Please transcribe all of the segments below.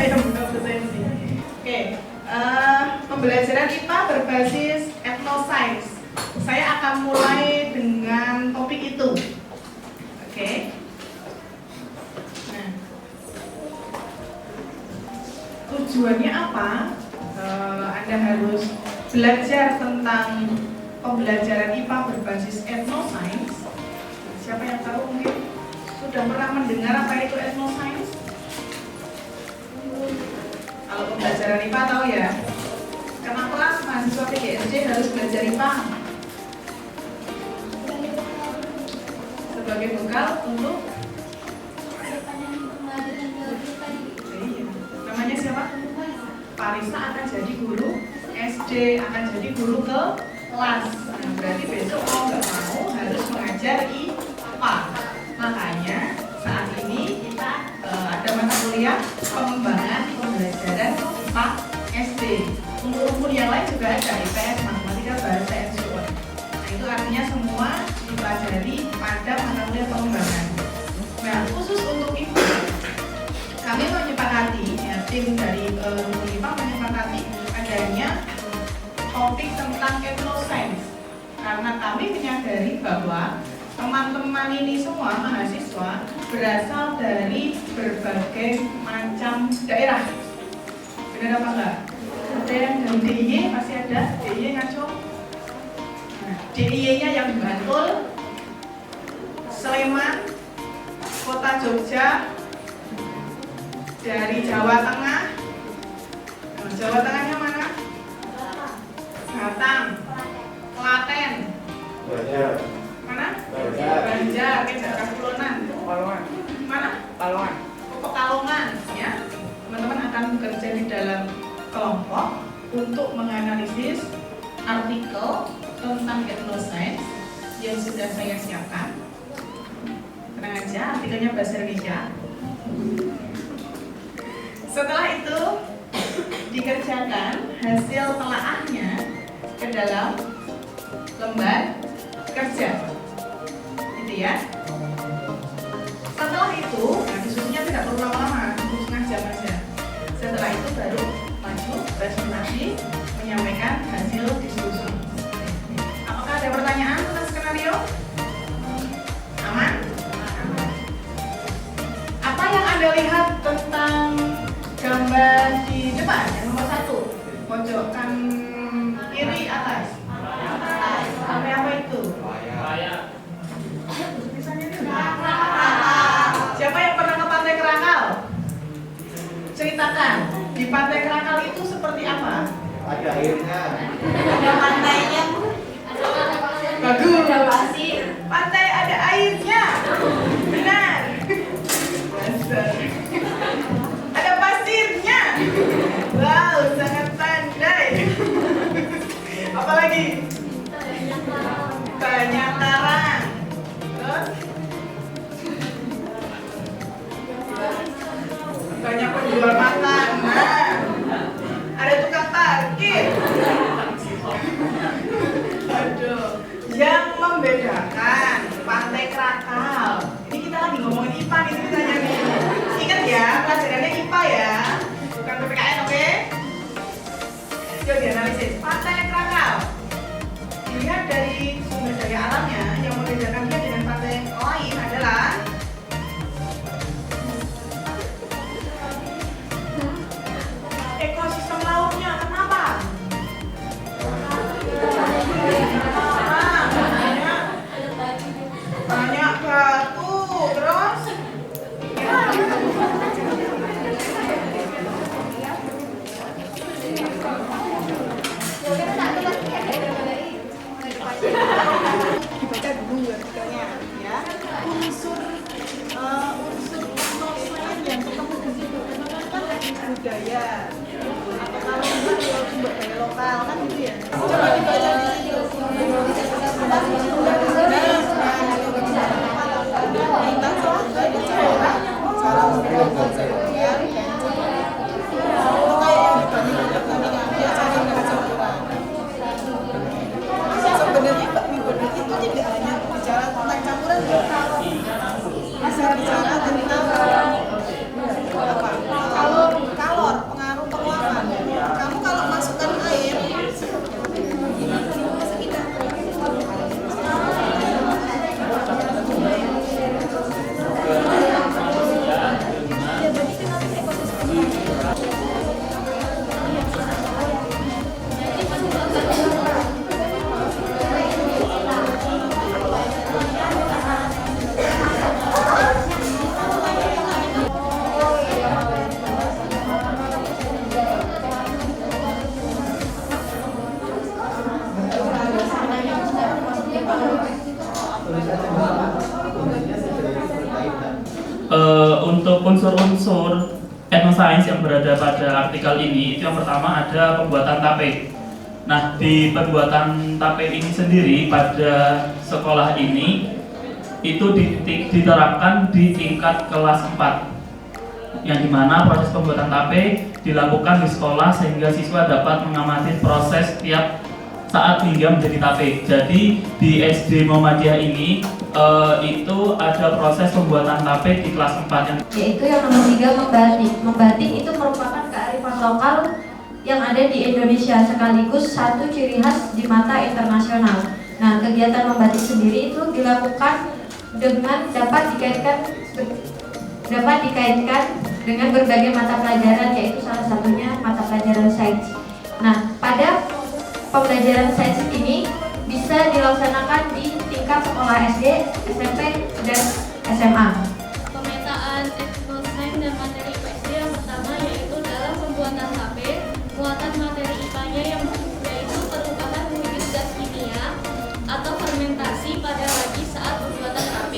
yang bukan dosensi. Oke, pembelajaran IPA berbasis ethnoscience. Saya akan mulai dengan topik itu. Oke. Nah, tujuannya apa? Anda harus belajar tentang pembelajaran IPA berbasis ethnoscience. Siapa yang tahu mungkin sudah pernah mendengar apa itu ethnoscience? Kalau pembelajaran IPA tahu ya. Kenapa mahasiswa PGSD harus belajar IPA? Sebagai bekal untuk namanya siapa? Parisa akan jadi guru SD, akan jadi guru kelas. Nah, berarti besok mau nggak mau harus mengajar IPA. Makanya saat ini kita ada mata kuliah pengembangan pembelajaran IPA SD. Untuk umur yang lain juga ada IPS, matematika, bahasa, dan SUA. Nah, itu artinya semua dipelajari pada mata kuliah pengembangan. Nah, khusus untuk IPA, kami menyepakati, ya, tim dari IPA menyepakati adanya topik tentang ethnoscience karena kami menyadari bahwa teman-teman ini semua mahasiswa berasal dari berbagai macam daerah. Benar apa enggak? Ada yang dari DIY, pasti ada DIY ngaco. Nah, DIY-nya yang Bantul, Sleman, Kota Jogja, dari Jawa Tengah. Nah, Jawa Tengahnya mana? Batang, Klaten, mana? Banjar, Kaspulonan, mana? Pekalongan, ya. Teman-teman akan bekerja di dalam kelompok untuk menganalisis artikel tentang ethnoscience yang sudah saya siapkan. Tenang aja, artikelnya bahasa Indonesia. Setelah itu dikerjakan hasil telaahnya ke dalam lembar kerja, gitu ya. Setelah itu, nah diskusinya tidak perlu lama-lama, cukup setengah jam aja. Setelah itu baru maju presentasi menyampaikan hasil diskusi. Apakah ada pertanyaan tentang skenario? Aman? Apa yang Anda lihat tentang gambar di depan yang nomor 1, pojokan kiri atas? Sampai apa itu? Siapa yang pernah ke Pantai Krakal? Ceritakan, di Pantai Krakal itu seperti apa? Ada airnya. Ada pantainya, Bagus. ada pasir. Pantai ada airnya. Benar. Dasar. Ada pasirnya. Wow, sangat pandai. Apalagi? Banyak karang. Terus? Banyak penjual makan. Nah, ada tukang parkir. Aduh, yang membedakan Pantai Krakal. Ini kita lagi ngomongin IPA nih ceritanya nih. Ingat ya, pelajarannya IPA ya, bukan PPKN, oke? Yuk dianalisis. Pantai Krakal. Dilihat dari sumber daya alamnya, yang membedakan dia dengan pantai lain adalah ekosistem lautnya. Kenapa? Banyak batu, terus dibaca dulu artikelnya ya. Unsur ethnoscience yang ketemu di situ kan budaya atau kalau enggak ya sumber daya lokal kan gitu ya. Coba dibaca di situ. Cara membuat sosial sebenarnya itu tidak hanya bicara tentang campuran, bisa bicara tentang apa? Kalau Untuk unsur-unsur etnosains yang berada pada artikel ini, itu yang pertama ada pembuatan tape. Nah, di pembuatan tape ini sendiri pada sekolah ini itu diterapkan di tingkat kelas 4, yang dimana proses pembuatan tape dilakukan di sekolah sehingga siswa dapat mengamati proses tiap saat hingga menjadi tape. Jadi di SD Muhammadiyah ini itu ada proses pembuatan tape di kelas 4 yang Yaitu yang nomor 3, membatik. Membatik itu merupakan kearifan lokal yang ada di Indonesia sekaligus satu ciri khas di mata internasional. Nah, kegiatan membatik sendiri itu dilakukan dengan dapat dikaitkan dengan berbagai mata pelajaran, yaitu salah satunya mata pelajaran sains. Nah, pada pembelajaran sains ini bisa dilaksanakan di tingkat sekolah SD, SMP, dan SMA. Pemetaan etnosains dan materi IPSD yang pertama yaitu dalam pembuatan HP, muatan materi IPA-nya yaitu perubahan wujud gas kimia atau fermentasi pada lagi saat pembuatan HP.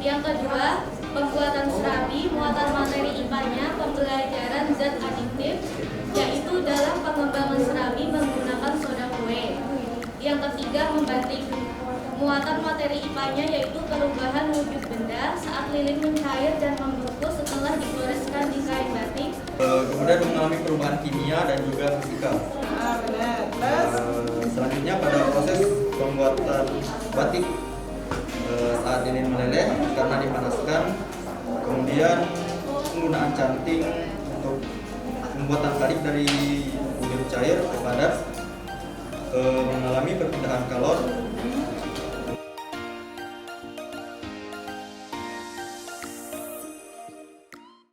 Yang kedua, pembuatan serabi, muatan materi IPA-nya pembelajaran zat adiktif yaitu dalam pengembangan serabi menggunakan soda kue. Yang ketiga, membatik, muatan materi IPA-nya yaitu perubahan wujud benda saat lilin mencair dan membeku setelah digoreskan di kain batik. Kemudian mengalami perubahan kimia dan juga fisika. Selanjutnya pada proses pembuatan batik, saat lilin meleleh karena dipanaskan, kemudian penggunaan canting untuk pembuatan batik dari wujud cair ke padat, mengalami perpindahan kalor